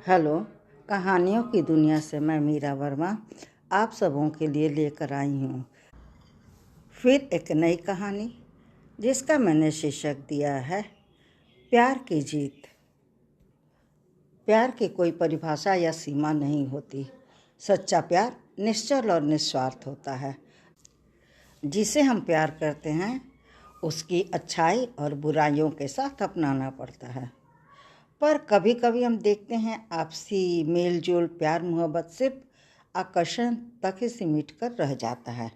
Hello, कहानियों की दुनिया से मैं मीरा वर्मा आप सबों के लिए लेकर आई हूँ फिर एक नई कहानी जिसका मैंने शीर्षक दिया है प्यार की जीत। प्यार की कोई परिभाषा या सीमा नहीं होती। सच्चा प्यार निश्चल और निस्वार्थ होता है। जिसे हम प्यार करते हैं उसकी अच्छाई और बुराइयों के साथ अपनाना पड़ता है। पर कभी कभी हम देखते हैं आपसी मेल जोल प्यार मोहब्बत सिर्फ आकर्षण तक ही सिमट कर रह जाता है।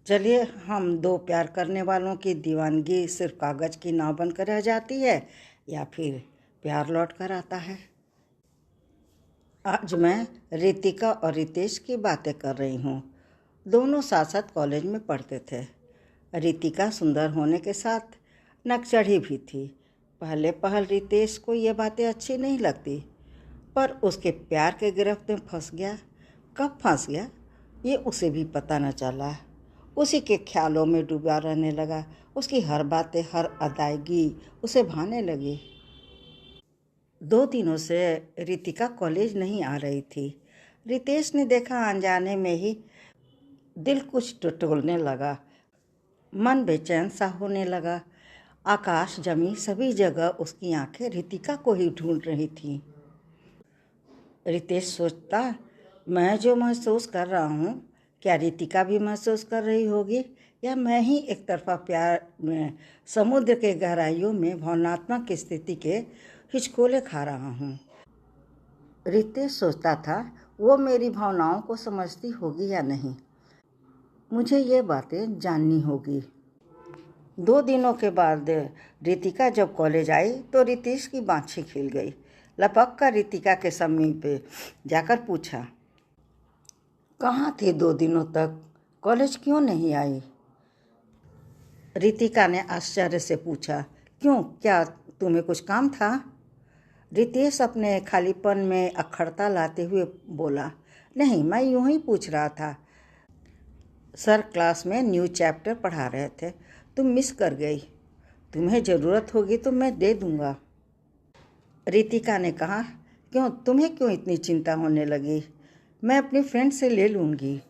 चलिए, हम दो प्यार करने वालों की दीवानगी सिर्फ कागज़ की नाव बनकर रह जाती है या फिर प्यार लौट कर आता है। आज मैं रितिका और रितेश की बातें कर रही हूँ। दोनों साथ साथ कॉलेज में पढ़ते थे। रितिका सुंदर होने के साथ नकचढ़ी भी थी। पहले पहल रितेश को ये बातें अच्छी नहीं लगती, पर उसके प्यार के गिरफ्त में फंस गया। कब फंस गया ये उसे भी पता न चला। उसी के ख्यालों में डूबा रहने लगा। उसकी हर बातें, हर अदायगी उसे भाने लगी। 2 दिनों से रितिका कॉलेज नहीं आ रही थी। रितेश ने देखा, अनजाने में ही दिल कुछ टटोलने लगा। मन बेचैन सा होने लगा। आकाश जमी सभी जगह उसकी आंखें रितिका को ही ढूंढ रही थीं। रितेश सोचता, मैं जो महसूस कर रहा हूँ क्या रितिका भी महसूस कर रही होगी, या मैं ही एक तरफा प्यार में समुद्र के गहराइयों में भावनात्मक स्थिति के हिचकोले खा रहा हूँ। रितेश सोचता था, वो मेरी भावनाओं को समझती होगी या नहीं। मुझे ये बातें जाननी होगी। 2 दिनों के बाद रितिका जब कॉलेज आई तो रितेश की बाँछी खिल गई। लपक कर रितिका के समीप जाकर पूछा, कहाँ थी 2 दिनों तक? कॉलेज क्यों नहीं आई? रितिका ने आश्चर्य से पूछा, क्यों, क्या तुम्हें कुछ काम था? रितेश अपने खालीपन में अखड़ता लाते हुए बोला, नहीं, मैं यूं ही पूछ रहा था। सर क्लास में न्यू चैप्टर पढ़ा रहे थे, तुम मिस कर गई। तुम्हें ज़रूरत होगी तो मैं दे दूंगा। रितिका ने कहा, क्यों, तुम्हें क्यों इतनी चिंता होने लगी? मैं अपनी फ्रेंड से ले लूँगी।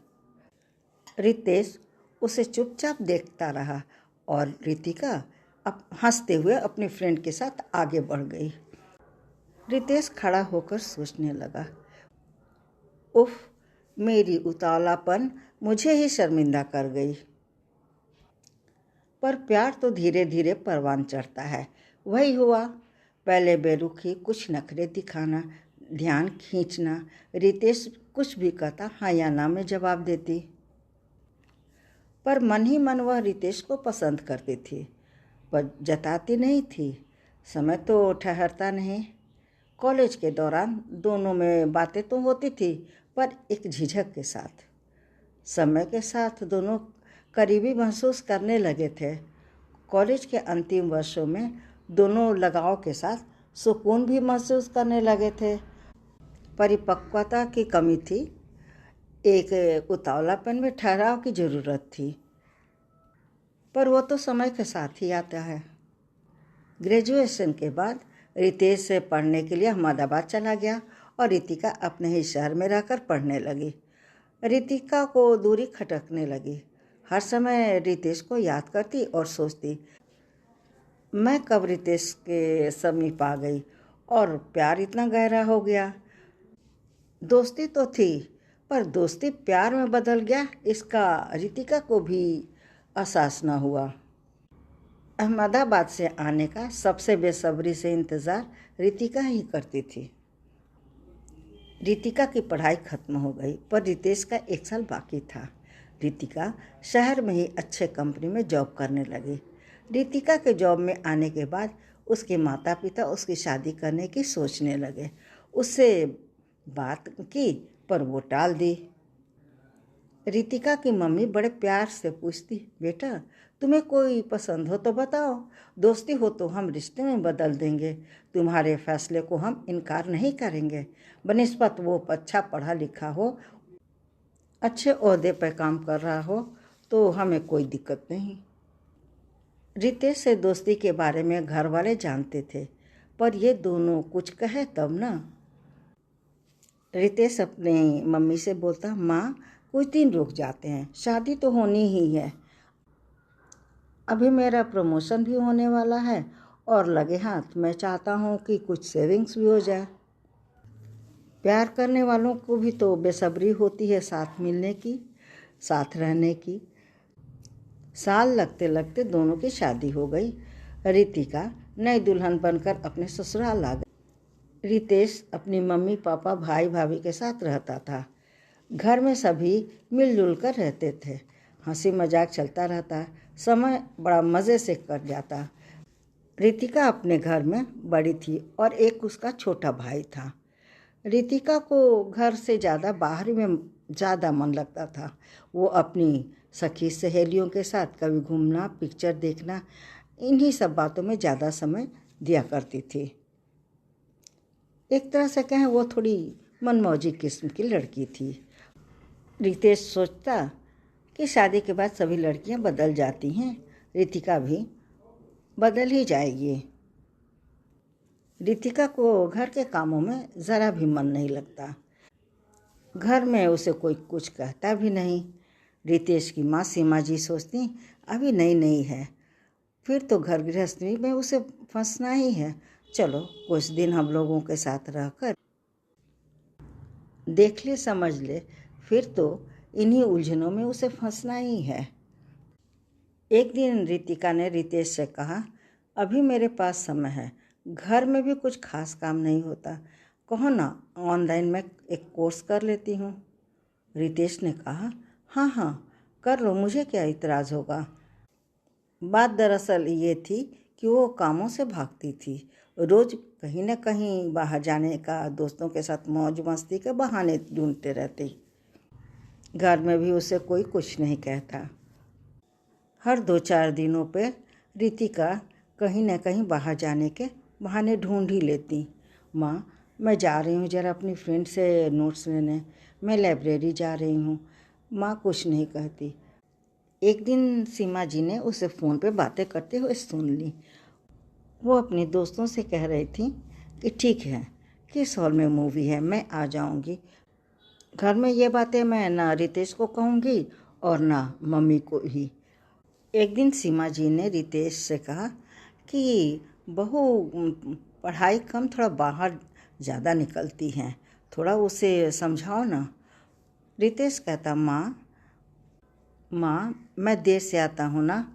रितेश उसे चुपचाप देखता रहा और रितिका हंसते हुए अपनी फ्रेंड के साथ आगे बढ़ गई। रितेश खड़ा होकर सोचने लगा, उफ, मेरी उतावलापन मुझे ही शर्मिंदा कर गई। पर प्यार तो धीरे धीरे परवान चढ़ता है। वही हुआ। पहले बेरुखी, कुछ नखरे दिखाना, ध्यान खींचना। रितेश कुछ भी कहता, हाँ या ना में जवाब देती। पर मन ही मन वह रितेश को पसंद करती थी, पर जताती नहीं थी। समय तो ठहरता नहीं। कॉलेज के दौरान दोनों में बातें तो होती थी, पर एक झिझक के साथ। समय के साथ दोनों करीबी महसूस करने लगे थे। कॉलेज के अंतिम वर्षों में दोनों लगाव के साथ सुकून भी महसूस करने लगे थे। परिपक्वता की कमी थी, एक उतावलापन में ठहराव की ज़रूरत थी, पर वो तो समय के साथ ही आता है। ग्रेजुएशन के बाद रितेश से पढ़ने के लिए अहमदाबाद चला गया और रितिका अपने ही शहर में रहकर पढ़ने लगी। रितिका को दूरी खटकने लगी। हर समय रितेश को याद करती और सोचती, मैं कब रितेश के समीप आ गई और प्यार इतना गहरा हो गया। दोस्ती तो थी, पर दोस्ती प्यार में बदल गया, इसका रितिका को भी एहसास न हुआ। अहमदाबाद से आने का सबसे बेसब्री से इंतज़ार रितिका ही करती थी। रितिका की पढ़ाई खत्म हो गई, पर रितेश का 1 साल बाकी था। रितिका शहर में ही अच्छे कंपनी में जॉब करने लगी। रितिका के जॉब में आने के बाद उसके माता पिता उसकी शादी करने की सोचने लगे। उससे बात की, पर वो टाल दी। रितिका की मम्मी बड़े प्यार से पूछती, बेटा तुम्हें कोई पसंद हो तो बताओ, दोस्ती हो तो हम रिश्ते में बदल देंगे। तुम्हारे फैसले को हम इनकार नहीं करेंगे। बनिस्बत वो अच्छा पढ़ा लिखा हो, अच्छे ओहदे पर काम कर रहा हो तो हमें कोई दिक्कत नहीं। रितेश से दोस्ती के बारे में घर वाले जानते थे, पर ये दोनों कुछ कहे तब ना। रितेश अपने मम्मी से बोलता, माँ कुछ दिन रुक जाते हैं, शादी तो होनी ही है, अभी मेरा प्रमोशन भी होने वाला है और लगे हाथ मैं चाहता हूँ कि कुछ सेविंग्स भी हो जाए। प्यार करने वालों को भी तो बेसब्री होती है साथ मिलने की, साथ रहने की। साल लगते लगते दोनों की शादी हो गई। रितिका नई दुल्हन बनकर अपने ससुराल आ गई। रितेश अपनी मम्मी पापा भाई भाभी के साथ रहता था। घर में सभी मिलजुल कर रहते थे, हंसी मजाक चलता रहता, समय बड़ा मज़े से कट जाता। रितिका अपने घर में बड़ी थी और एक उसका छोटा भाई था। रितिका को घर से ज़्यादा बाहर में ज़्यादा मन लगता था। वो अपनी सखी सहेलियों के साथ कभी घूमना, पिक्चर देखना, इन्हीं सब बातों में ज़्यादा समय दिया करती थी। एक तरह से कहें वो थोड़ी मनमौजी किस्म की लड़की थी। रितेश सोचता कि शादी के बाद सभी लड़कियां बदल जाती हैं, रितिका भी बदल ही जाएगी। रितिका को घर के कामों में ज़रा भी मन नहीं लगता। घर में उसे कोई कुछ कहता भी नहीं। रितेश की माँ सीमा जी सोचती, अभी नई नई है, फिर तो घर गृहस्थी में उसे फंसना ही है, चलो कुछ दिन हम लोगों के साथ रहकर देख ले समझ ले, फिर तो इन्हीं उलझनों में उसे फंसना ही है। एक दिन रितिका ने रितेश से कहा, अभी मेरे पास समय है, घर में भी कुछ खास काम नहीं होता, कहो ना ऑनलाइन मैं एक कोर्स कर लेती हूँ। रितेश ने कहा, हाँ हाँ कर लो, मुझे क्या इतराज़ होगा। बात दरअसल ये थी कि वो कामों से भागती थी, रोज़ कहीं न कहीं बाहर जाने का, दोस्तों के साथ मौज मस्ती के बहाने ढूंढते रहती। घर में भी उसे कोई कुछ नहीं कहता। हर 2-4 दिनों पे रितिका कहीं न कहीं बाहर जाने के बहाने ढूंढ ही लेती। माँ मैं जा रही हूँ ज़रा अपनी फ्रेंड से नोट्स लेने, मैं लाइब्रेरी जा रही हूँ। माँ कुछ नहीं कहती। एक दिन सीमा जी ने उसे फ़ोन पे बातें करते हुए सुन ली। वो अपने दोस्तों से कह रही थी कि ठीक है, किस हॉल में मूवी है, मैं आ जाऊँगी। घर में ये बातें मैं ना रितेश को कहूँगी और ना मम्मी को ही। एक दिन सीमा जी ने रितेश से कहा कि बहू पढ़ाई कम, थोड़ा बाहर ज़्यादा निकलती हैं, थोड़ा उसे समझाओ ना। रितेश कहता, माँ मैं देर से आता हूँ ना,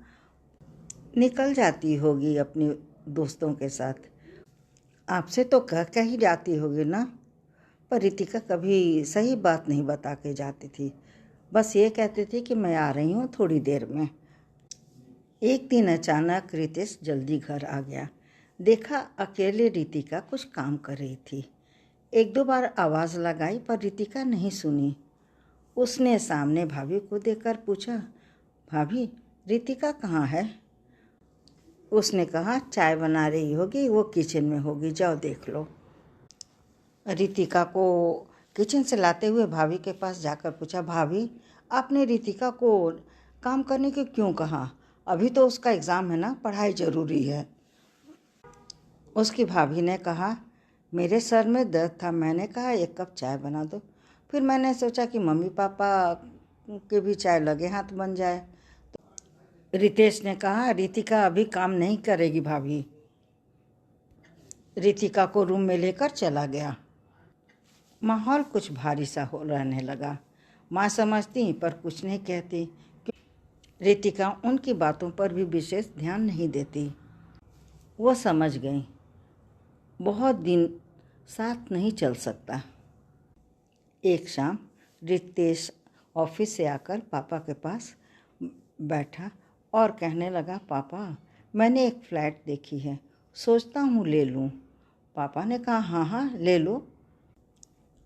निकल जाती होगी अपने दोस्तों के साथ, आपसे तो कह ही जाती होगी ना। पर रितिका कभी सही बात नहीं बता के जाती थी, बस ये कहती थी कि मैं आ रही हूँ थोड़ी देर में। एक दिन अचानक रितेश जल्दी घर आ गया। देखा अकेले रितिका कुछ काम कर रही थी। 1-2 बार आवाज़ लगाई पर रितिका नहीं सुनी। उसने सामने भाभी को देखकर पूछा, भाभी रितिका कहाँ है? उसने कहा, चाय बना रही होगी, वो किचन में होगी, जाओ देख लो। रितिका को किचन से लाते हुए भाभी के पास जाकर पूछा, भाभी आपने रितिका को काम करने को क्यों कहा? अभी तो उसका एग्ज़ाम है ना, पढ़ाई ज़रूरी है। उसकी भाभी ने कहा, मेरे सर में दर्द था, मैंने कहा 1 कप चाय बना दो, फिर मैंने सोचा कि मम्मी पापा के भी चाय लगे हाथ बन जाए। रितेश ने कहा, रितिका अभी काम नहीं करेगी भाभी। रितिका को रूम में लेकर चला गया। माहौल कुछ भारी सा हो रहने लगा। माँ समझती पर कुछ नहीं कहती। रितिका उनकी बातों पर भी विशेष ध्यान नहीं देती। वो समझ गई बहुत दिन साथ नहीं चल सकता। एक शाम रितेश ऑफिस से आकर पापा के पास बैठा और कहने लगा, पापा मैंने एक फ्लैट देखी है, सोचता हूँ ले लूँ। पापा ने कहा, हाँ हाँ ले लो,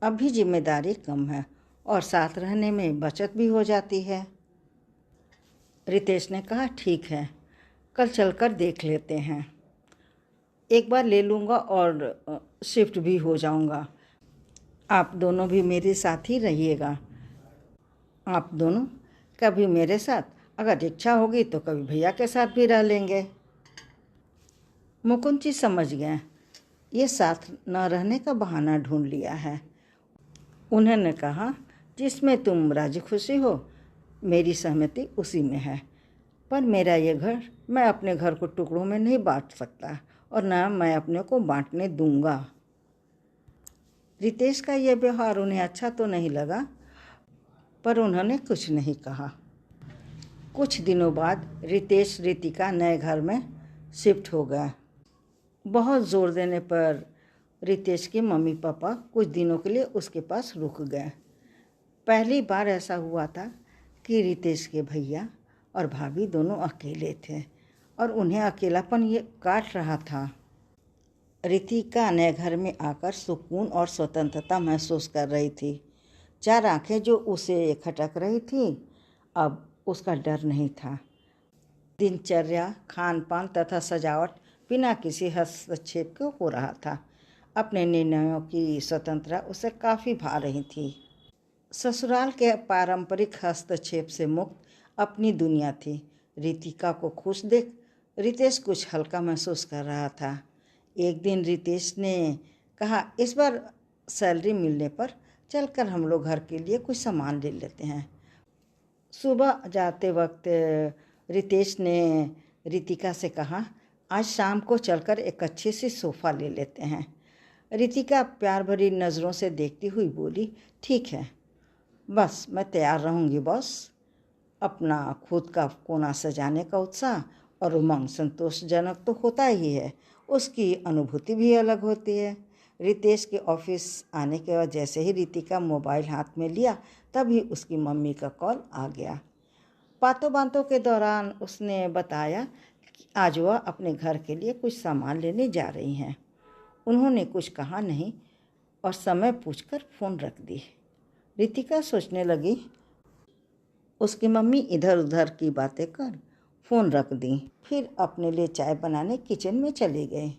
अभी जिम्मेदारी कम है और साथ रहने में बचत भी हो जाती है। रितेश ने कहा, ठीक है कल चलकर देख लेते हैं, एक बार ले लूँगा और शिफ्ट भी हो जाऊँगा, आप दोनों भी मेरे साथ ही रहिएगा। आप दोनों कभी मेरे साथ, अगर इच्छा होगी तो कभी भैया के साथ भी रह लेंगे। मुकुंद जी समझ गए। ये साथ न रहने का बहाना ढूंढ लिया है। उन्होंने कहा, जिसमें तुम राजी खुशी हो, मेरी सहमति उसी में है। पर मेरा ये घर, मैं अपने घर को टुकड़ों में नहीं बांट सकता और न मैं अपने को बांटने दूंगा। रितेश का यह व्यवहार उन्हें अच्छा तो नहीं लगा, पर उन्होंने कुछ नहीं कहा। कुछ दिनों बाद रितेश रितिका नए घर में शिफ्ट हो गया। बहुत ज़ोर देने पर रितेश के मम्मी पापा कुछ दिनों के लिए उसके पास रुक गए। पहली बार ऐसा हुआ था कि रितेश के भैया और भाभी दोनों अकेले थे और उन्हें अकेलापन ये काट रहा था। रितिका नए घर में आकर सुकून और स्वतंत्रता महसूस कर रही थी। चार आंखें जो उसे खटक रही थी, अब उसका डर नहीं था। दिनचर्या, खान पान तथा सजावट बिना किसी हस्तक्षेप के हो रहा था। अपने निर्णयों की स्वतंत्रता उसे काफ़ी भा रही थी। ससुराल के पारंपरिक हस्तक्षेप से मुक्त अपनी दुनिया थी। रितिका को खुश देख रितेश कुछ हल्का महसूस कर रहा था। एक दिन रितेश ने कहा, इस बार सैलरी मिलने पर चलकर हम लोग घर के लिए कुछ सामान ले लेते हैं। सुबह जाते वक्त रितेश ने रितिका से कहा, आज शाम को चलकर एक अच्छी सी सोफ़ा ले लेते हैं। रितिका प्यार भरी नज़रों से देखती हुई बोली, ठीक है, बस मैं तैयार रहूँगी बॉस। अपना खुद का कोना सजाने का उत्साह और उमंग संतोषजनक तो होता ही है, उसकी अनुभूति भी अलग होती है। रितेश के ऑफिस आने के बाद जैसे ही रितिका मोबाइल हाथ में लिया, तभी उसकी मम्मी का कॉल आ गया। बातों बातों के दौरान उसने बताया कि आज वह अपने घर के लिए कुछ सामान लेने जा रही हैं। उन्होंने कुछ कहा नहीं और समय पूछकर फ़ोन रख दी। रितिका सोचने लगी, उसकी मम्मी इधर उधर की बातें कर फ़ोन रख दी, फिर अपने लिए चाय बनाने किचन में चली गई।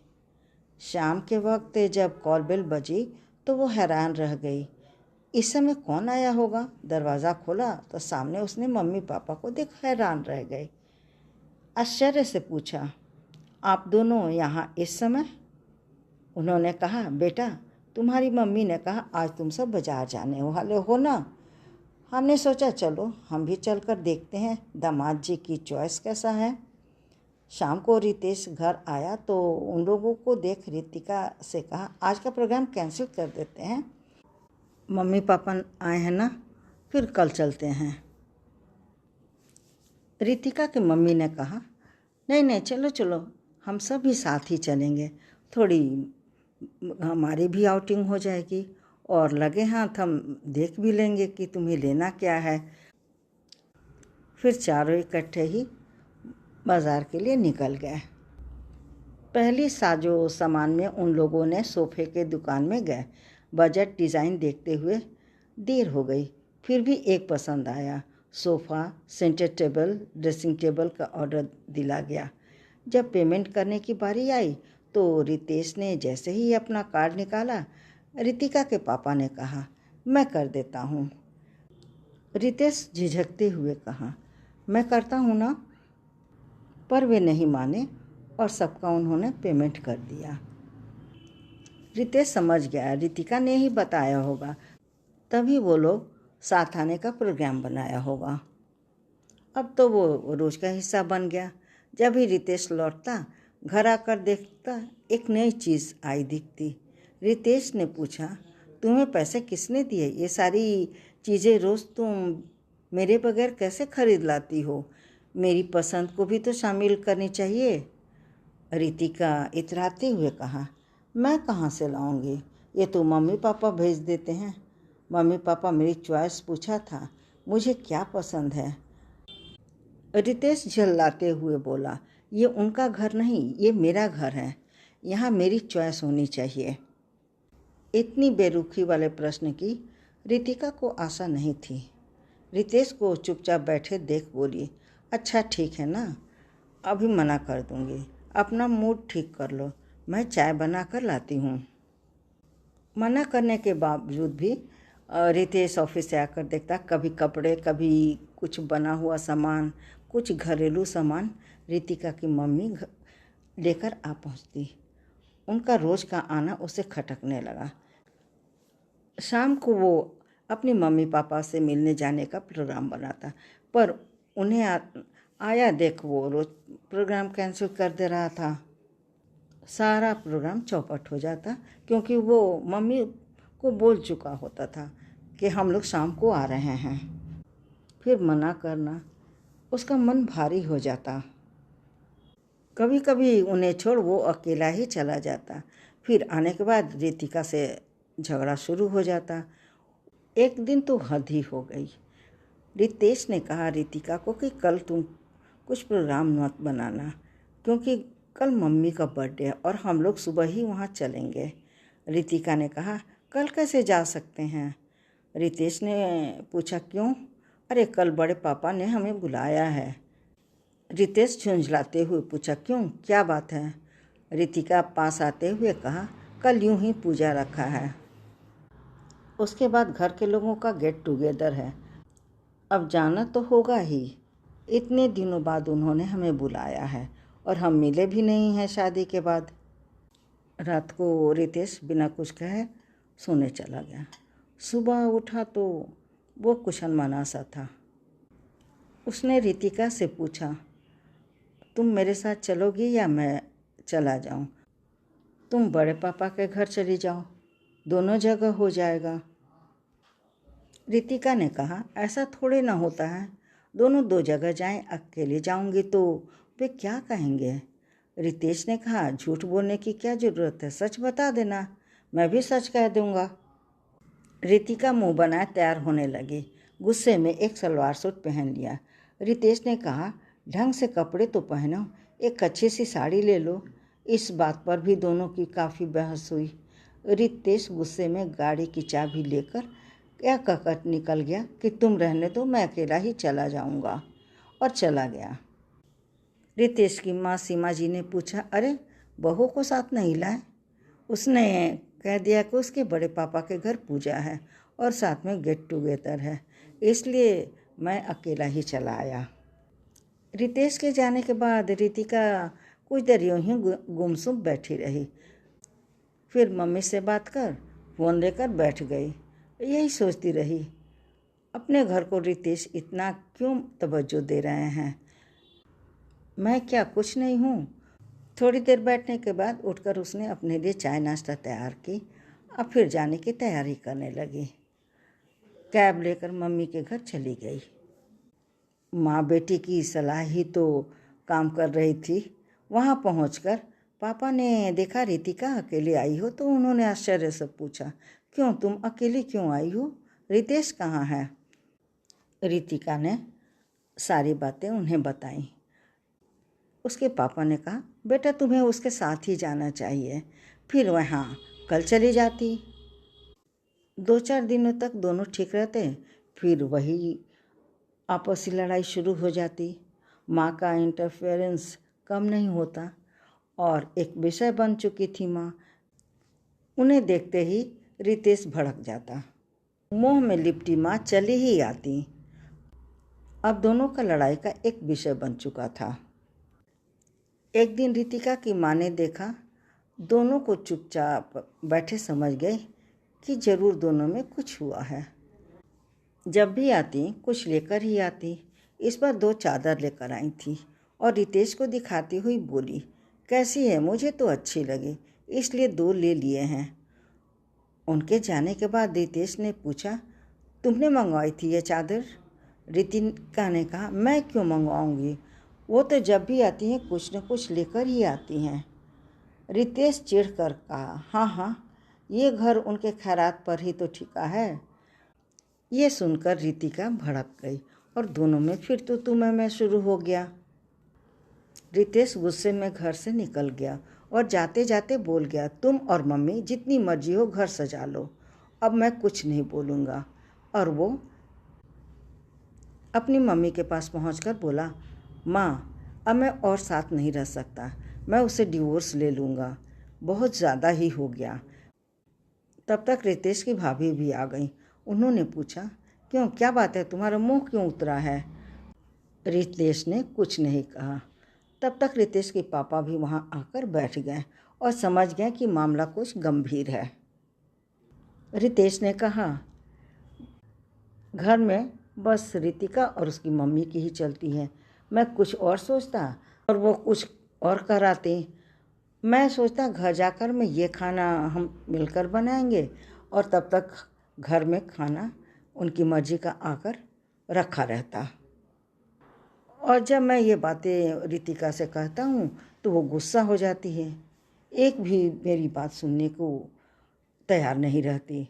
शाम के वक्त जब कॉल बेल बजी तो वो हैरान रह गई। इस समय कौन आया होगा? दरवाज़ा खोला तो सामने उसने मम्मी पापा को देख हैरान रह गई। आश्चर्य से पूछा, आप दोनों यहाँ इस समय? उन्होंने कहा, बेटा, तुम्हारी मम्मी ने कहा आज तुम सब बाजार जाने वाले हो ना, हमने सोचा चलो हम भी चलकर देखते हैं दामाद जी की चॉइस कैसा है। शाम को रितेश घर आया तो उन लोगों को देख रितिका से कहा, आज का प्रोग्राम कैंसिल कर देते हैं, मम्मी पापा आए हैं ना, फिर कल चलते हैं। रितिका की मम्मी ने कहा, नहीं नहीं, चलो चलो, हम सब भी साथ ही चलेंगे, थोड़ी हमारी भी आउटिंग हो जाएगी और लगे हाथ हम देख भी लेंगे कि तुम्हें लेना क्या है। फिर चारों इकट्ठे ही बाज़ार के लिए निकल गए। पहली साजो सामान में उन लोगों ने सोफ़े के दुकान में गए। बजट डिज़ाइन देखते हुए देर हो गई, फिर भी एक पसंद आया। Sofa, centre table, dressing table का ऑर्डर दिला गया। जब पेमेंट करने की बारी आई तो रितेश ने जैसे ही अपना कार्ड निकाला, रितिका के पापा ने कहा, मैं कर देता हूँ। रितेश झिझकते हुए कहा, मैं करता हूँ ना, पर वे नहीं माने और सबका उन्होंने पेमेंट कर दिया। रितेश समझ गया रितिका ने ही बताया होगा, तभी वो लोग साथ आने का प्रोग्राम बनाया होगा। अब तो वो रोज़ का हिस्सा बन गया। जब ही रितेश लौटता, घर आकर देखता एक नई चीज़ आई दिखती। रितेश ने पूछा, तुम्हें पैसे किसने दिए? ये सारी चीज़ें रोज़ तुम मेरे बगैर कैसे खरीद लाती हो? मेरी पसंद को भी तो शामिल करनी चाहिए। रितिका इतराते हुए कहा, मैं कहाँ से लाऊंगी, ये तो मम्मी पापा भेज देते हैं। मम्मी पापा मेरी चॉइस पूछा था, मुझे क्या पसंद है। रितेश झल्लाते हुए बोला, ये उनका घर नहीं, ये मेरा घर है, यहाँ मेरी चॉइस होनी चाहिए। इतनी बेरुखी वाले प्रश्न की रितिका को आशा नहीं थी। रितेश को चुपचाप बैठे देख बोली, अच्छा ठीक है ना, अभी मना कर दूंगी, अपना मूड ठीक कर लो, मैं चाय बना कर लाती हूँ। मना करने के बावजूद भी रितेश ऑफिस से आकर देखता कभी कपड़े, कभी कुछ बना हुआ सामान, कुछ घरेलू सामान रितिका की मम्मी लेकर आ पहुँचती। उनका रोज़ का आना उसे खटकने लगा। शाम को वो अपनी मम्मी पापा से मिलने जाने का प्रोग्राम बनाता, पर उन्हें आया देख वो रोज़ प्रोग्राम कैंसिल कर दे रहा था। सारा प्रोग्राम चौपट हो जाता, क्योंकि वो मम्मी को बोल चुका होता था कि हम लोग शाम को आ रहे हैं। फिर मना करना, उसका मन भारी हो जाता। कभी कभी उन्हें छोड़ वो अकेला ही चला जाता। फिर आने के बाद रितिका से झगड़ा शुरू हो जाता। एक दिन तो हद ही हो गई। रितेश ने कहा रितिका को कि कल तुम कुछ प्रोग्राम मत बनाना, क्योंकि कल मम्मी का बर्थडे है और हम लोग सुबह ही वहाँ चलेंगे। रितिका ने कहा कल कैसे जा सकते हैं? रितेश ने पूछा क्यों? अरे कल बड़े पापा ने हमें बुलाया है। रितेश झुंझलाते हुए पूछा क्यों, क्या बात है? रितिका पास आते हुए कहा कल यूं ही पूजा रखा है, उसके बाद घर के लोगों का गेट टुगेदर है, अब जाना तो होगा ही। इतने दिनों बाद उन्होंने हमें बुलाया है और हम मिले भी नहीं हैं शादी के बाद। रात को रितेश बिना कुछ कहे सोने चला गया। सुबह उठा तो वो कुछ अनमना सा था। उसने रितिका से पूछा तुम मेरे साथ चलोगी या मैं चला जाऊं? तुम बड़े पापा के घर चली जाओ, दोनों जगह हो जाएगा। रितिका ने कहा ऐसा थोड़े ना होता है, दोनों दो जगह जाएं, अकेले जाऊंगी तो वे क्या कहेंगे? रितेश ने कहा झूठ बोलने की क्या ज़रूरत है, सच बता देना, मैं भी सच कह दूंगा। रितिका मुंह बनाए तैयार होने लगी। गुस्से में एक सलवार सूट पहन लिया। रितेश ने कहा ढंग से कपड़े तो पहनो, एक अच्छी सी साड़ी ले लो। इस बात पर भी दोनों की काफ़ी बहस हुई। रितेश गुस्से में गाड़ी की चाबी लेकर क्या कहकर निकल गया कि तुम रहने दो, मैं अकेला ही चला जाऊंगा, और चला गया। रितेश की माँ सीमा जी ने पूछा अरे बहू को साथ नहीं लाए? उसने कह दिया कि उसके बड़े पापा के घर पूजा है और साथ में गेट टुगेदर है, इसलिए मैं अकेला ही चला आया। रितेश के जाने के बाद रितिका कुछ देर यूं ही गुमसुम बैठी रही। फिर मम्मी से बात कर फ़ोन लेकर बैठ गई। यही सोचती रही अपने घर को रितेश इतना क्यों तवज्जो दे रहे हैं, मैं क्या कुछ नहीं हूँ? थोड़ी देर बैठने के बाद उठकर उसने अपने लिए चाय नाश्ता तैयार की। अब फिर जाने की तैयारी करने लगी। कैब लेकर मम्मी के घर चली गई। माँ बेटी की सलाह ही तो काम कर रही थी। वहाँ पहुँचकर पापा ने देखा रितिका अकेली आई हो तो उन्होंने आश्चर्य से पूछा क्यों, तुम अकेली क्यों आई हो, रितेश कहाँ है? रितिका ने सारी बातें उन्हें बताईं। उसके पापा ने कहा बेटा तुम्हें उसके साथ ही जाना चाहिए, फिर वहाँ कल चली जाती। 2-4 दिनों तक दोनों ठीक रहते, फिर वही आपसी लड़ाई शुरू हो जाती। माँ का इंटरफेरेंस कम नहीं होता और एक विषय बन चुकी थी माँ। उन्हें देखते ही रितेश भड़क जाता। मोह में लिपटी माँ चली ही आती। अब दोनों का लड़ाई का एक विषय बन चुका था। एक दिन रितिका की माँ ने देखा दोनों को चुपचाप बैठे, समझ गई कि जरूर दोनों में कुछ हुआ है। जब भी आती कुछ लेकर ही आती। इस बार 2 चादर लेकर आई थी और रितेश को दिखाती हुई बोली कैसी है, मुझे तो अच्छी लगी इसलिए 2 ले लिए हैं। उनके जाने के बाद रितेश ने पूछा तुमने मंगवाई थी ये चादर? रितिका ने कहा मैं क्यों मंगवाऊंगी, वो तो जब भी आती हैं कुछ न कुछ लेकर ही आती हैं। रितेश चिढ़कर कहा हाँ हाँ, ये घर उनके खैरात पर ही तो ठिका है। ये सुनकर रितिका भड़क गई और दोनों में फिर तो तुम्हें शुरू हो गया। रितेश गुस्से में घर से निकल गया और जाते जाते बोल गया तुम और मम्मी जितनी मर्जी हो घर सजा लो, अब मैं कुछ नहीं बोलूँगा। और वो अपनी मम्मी के पास पहुंचकर बोला माँ अब मैं और साथ नहीं रह सकता, मैं उसे डिवोर्स ले लूँगा, बहुत ज़्यादा ही हो गया। तब तक रितेश की भाभी भी आ गई। उन्होंने पूछा क्यों, क्या बात है, तुम्हारा मुंह क्यों उतरा है? रितेश ने कुछ नहीं कहा। तब तक रितेश के पापा भी वहाँ आकर बैठ गए और समझ गए कि मामला कुछ गंभीर है। रितेश ने कहा, घर में बस रितिका और उसकी मम्मी की ही चलती है। मैं कुछ और सोचता और वो कुछ और कराती। मैं सोचता घर जाकर मैं ये खाना हम मिलकर बनाएंगे और तब तक घर में खाना उनकी मर्जी का आकर रखा रहता। और जब मैं ये बातें रितिका से कहता हूँ तो वो गुस्सा हो जाती है, एक भी मेरी बात सुनने को तैयार नहीं रहती।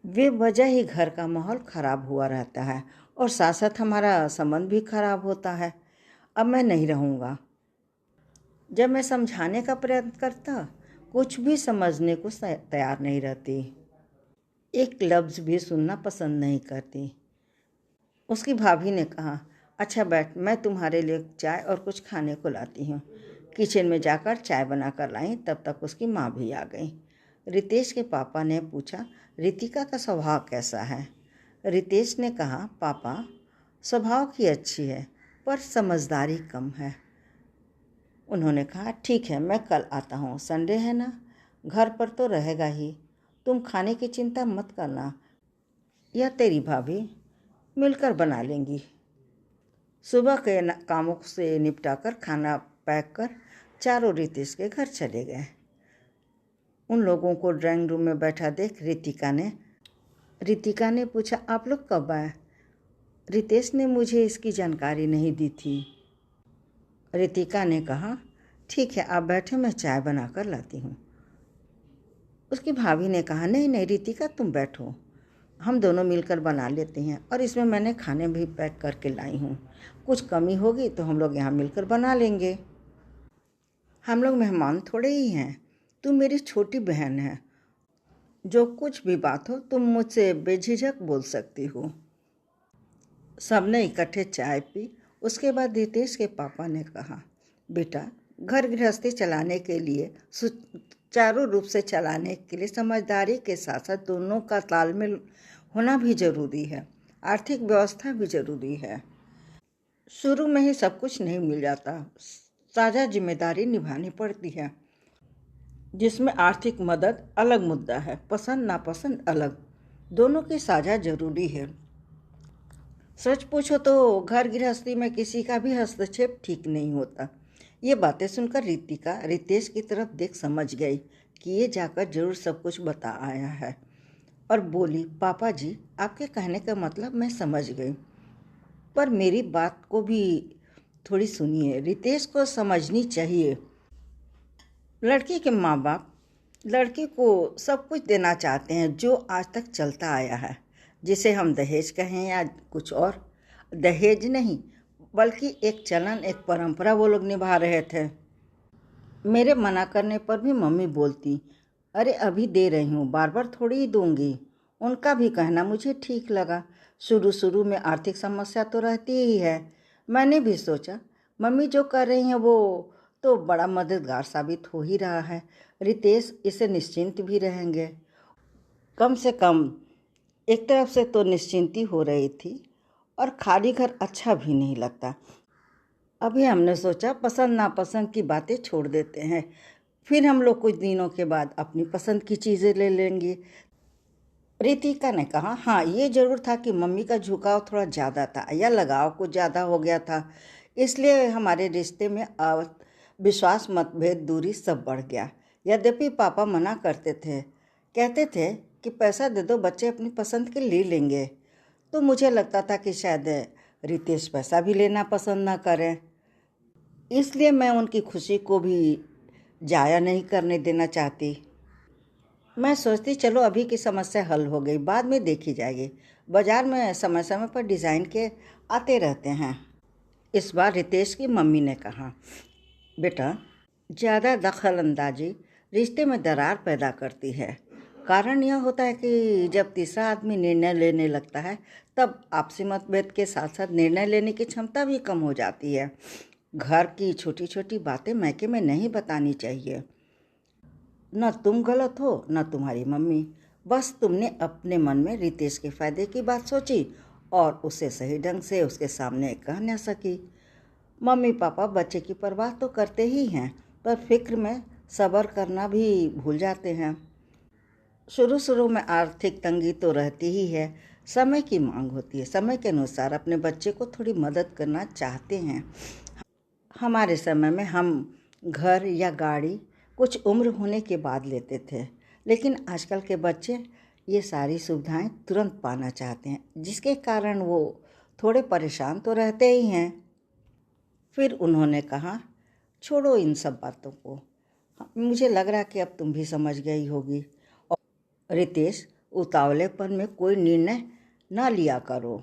वे वजह ही घर का माहौल ख़राब हुआ रहता है और साथ साथ हमारा संबंध भी खराब होता है। अब मैं नहीं रहूँगा। जब मैं समझाने का प्रयत्न करता, कुछ भी समझने को तैयार नहीं रहती, एक लफ्ज़ भी सुनना पसंद नहीं करती। उसकी भाभी ने कहा, अच्छा बैठ, मैं तुम्हारे लिए चाय और कुछ खाने को लाती हूँ। किचन में जाकर चाय बना कर लाई। तब तक उसकी माँ भी आ गई। रितेश के पापा ने पूछा, रितिका का स्वभाव कैसा है? रितेश ने कहा, पापा स्वभाव की अच्छी है पर समझदारी कम है। उन्होंने कहा, ठीक है, मैं कल आता हूँ। संडे है ना, घर पर तो रहेगा ही। तुम खाने की चिंता मत करना, या तेरी भाभी मिलकर बना लेंगी। सुबह के कामों से निपटाकर खाना पैक कर चारों रितेश के घर चले गए। उन लोगों को ड्राइंग रूम में बैठा देख रितिका ने पूछा, आप लोग कब आए? रितेश ने मुझे इसकी जानकारी नहीं दी थी। रितिका ने कहा, ठीक है, आप बैठे, मैं चाय बना कर लाती हूँ। उसकी भाभी ने कहा, नहीं नहीं रितिका, तुम बैठो, हम दोनों मिलकर बना लेते हैं, और इसमें मैंने खाने भी पैक करके लाई हूँ। कुछ कमी होगी तो हम लोग यहाँ मिलकर बना लेंगे। हम लोग मेहमान थोड़े ही हैं, तुम मेरी छोटी बहन है, जो कुछ भी बात हो तुम मुझसे बेझिझक बोल सकती हो। सबने इकट्ठे चाय पी। उसके बाद रितेश के पापा ने कहा, बेटा, घर गृहस्थी चलाने के लिए, सुचारू रूप से चलाने के लिए समझदारी के साथ साथ दोनों का तालमेल होना भी जरूरी है। आर्थिक व्यवस्था भी जरूरी है। शुरू में ही सब कुछ नहीं मिल जाता। साझा जिम्मेदारी निभानी पड़ती है, जिसमें आर्थिक मदद अलग मुद्दा है, पसंद नापसंद अलग, दोनों की साझा जरूरी है। सच पूछो तो घर गृहस्थी में किसी का भी हस्तक्षेप ठीक नहीं होता। ये बातें सुनकर रितिका रितेश की तरफ देख समझ गई कि ये जाकर जरूर सब कुछ बता आया है, और बोली, पापा जी, आपके कहने का मतलब मैं समझ गई, पर मेरी बात को भी थोड़ी सुनिए। रितेश को समझनी चाहिए, लड़की के माँ बाप लड़की को सब कुछ देना चाहते हैं जो आज तक चलता आया है, जिसे हम दहेज कहें या कुछ और। दहेज नहीं, बल्कि एक चलन, एक परंपरा वो लोग निभा रहे थे। मेरे मना करने पर भी मम्मी बोलती, अरे अभी दे रही हूँ, बार बार थोड़ी ही दूंगी। उनका भी कहना मुझे ठीक लगा। शुरू शुरू में आर्थिक समस्या तो रहती ही है। मैंने भी सोचा मम्मी जो कर रही हैं वो तो बड़ा मददगार साबित हो ही रहा है। रितेश इसे निश्चिंत भी रहेंगे। कम से कम एक तरफ से तो निश्चिंती हो रही थी, और खाली घर अच्छा भी नहीं लगता। अभी हमने सोचा पसंद नापसंद की बातें छोड़ देते हैं, फिर हम लोग कुछ दिनों के बाद अपनी पसंद की चीज़ें ले लेंगे। रितिका ने कहा, हाँ, ये जरूर था कि मम्मी का झुकाव थोड़ा ज़्यादा था या लगाव कुछ ज़्यादा हो गया था, इसलिए हमारे रिश्ते में विश्वास, मतभेद, दूरी सब बढ़ गया। यद्यपि पापा मना करते थे, कहते थे कि पैसा दे दो, बच्चे अपनी पसंद के ले लेंगे। तो मुझे लगता था कि शायद रितेश पैसा भी लेना पसंद ना करें, इसलिए मैं उनकी खुशी को भी जाया नहीं करने देना चाहती। मैं सोचती चलो अभी की समस्या हल हो गई, बाद में देखी जाएगी। बाजार में समय समय पर डिज़ाइन के आते रहते हैं। इस बार रितेश की मम्मी ने कहा, बेटा, ज़्यादा दखल अंदाजी रिश्ते में दरार पैदा करती है। कारण यह होता है कि जब तीसरा आदमी निर्णय लेने लगता है, तब आपसी मतभेद के साथ साथ निर्णय लेने की क्षमता भी कम हो जाती है। घर की छोटी छोटी बातें मैके में नहीं बतानी चाहिए। न तुम गलत हो, न तुम्हारी मम्मी। बस तुमने अपने मन में रितेश के फायदे की बात सोची और उसे सही ढंग से उसके सामने कह न सकी। मम्मी पापा बच्चे की परवाह तो करते ही हैं, पर फिक्र में सब्र करना भी भूल जाते हैं। शुरू शुरू में आर्थिक तंगी तो रहती ही है, समय की मांग होती है। समय के अनुसार अपने बच्चे को थोड़ी मदद करना चाहते हैं। हमारे समय में हम घर या गाड़ी कुछ उम्र होने के बाद लेते थे, लेकिन आजकल के बच्चे ये सारी सुविधाएं तुरंत पाना चाहते हैं, जिसके कारण वो थोड़े परेशान तो रहते ही हैं। फिर उन्होंने कहा, छोड़ो इन सब बातों को, मुझे लग रहा कि अब तुम भी समझ गई होगी। और रितेश, उतावलेपन में कोई निर्णय न लिया करो।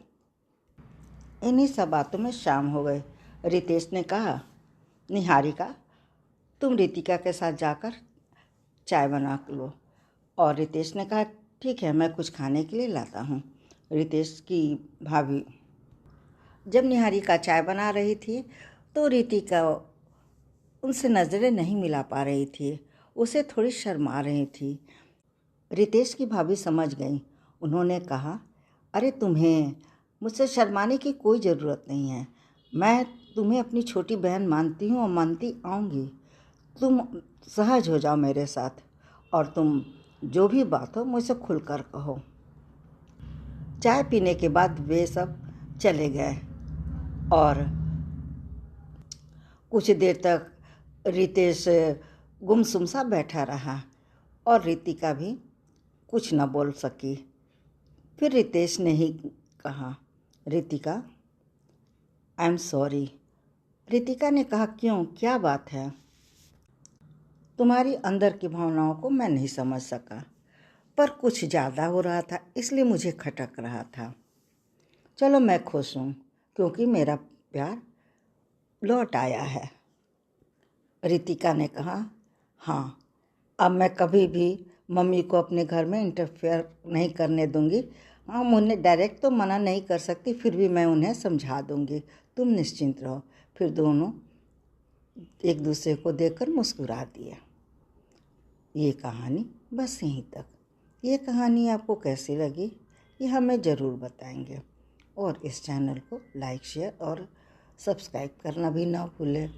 इन्हीं सब बातों में शाम हो गई। रितेश ने कहा, निहारिका, तुम रितिका के साथ जाकर चाय बना लो। और रितेश ने कहा, ठीक है, मैं कुछ खाने के लिए लाता हूँ। रितेश की भाभी जब निहारिका चाय बना रही थी तो रितिका उनसे नज़रें नहीं मिला पा रही थी, उसे थोड़ी शर्मा रही थी। रितेश की भाभी समझ गई। उन्होंने कहा, अरे तुम्हें मुझसे शर्माने की कोई ज़रूरत नहीं है। मैं तुम्हें अपनी छोटी बहन मानती हूँ और मानती आऊँगी। तुम सहज हो जाओ मेरे साथ और तुम जो भी बात हो मुझसे खुलकर कहो। चाय पीने के बाद वे सब चले गए और कुछ देर तक रितेश गुमसुम सा बैठा रहा और रितिका भी कुछ न बोल सकी। फिर रितेश ने ही कहा, Ritika, I am sorry. Ritika ने कहा, क्यों, क्या बात है? तुम्हारी अंदर की भावनाओं को मैं नहीं समझ सका, पर कुछ ज़्यादा हो रहा था, इसलिए मुझे खटक रहा था। चलो, मैं खुश हूँ क्योंकि मेरा प्यार लौट आया है। रितिका ने कहा, हाँ, अब मैं कभी भी मम्मी को अपने घर में इंटरफेयर नहीं करने दूंगी। हाँ, उन्हें डायरेक्ट तो मना नहीं कर सकती, फिर भी मैं उन्हें समझा दूंगी। तुम निश्चिंत रहो। फिर दोनों एक दूसरे को देखकर मुस्कुरा दिया। ये कहानी बस यहीं तक। ये कहानी आपको कैसी लगी ये हमें ज़रूर बताएंगे और इस चैनल को लाइक, शेयर और सब्सक्राइब करना भी ना भूलें।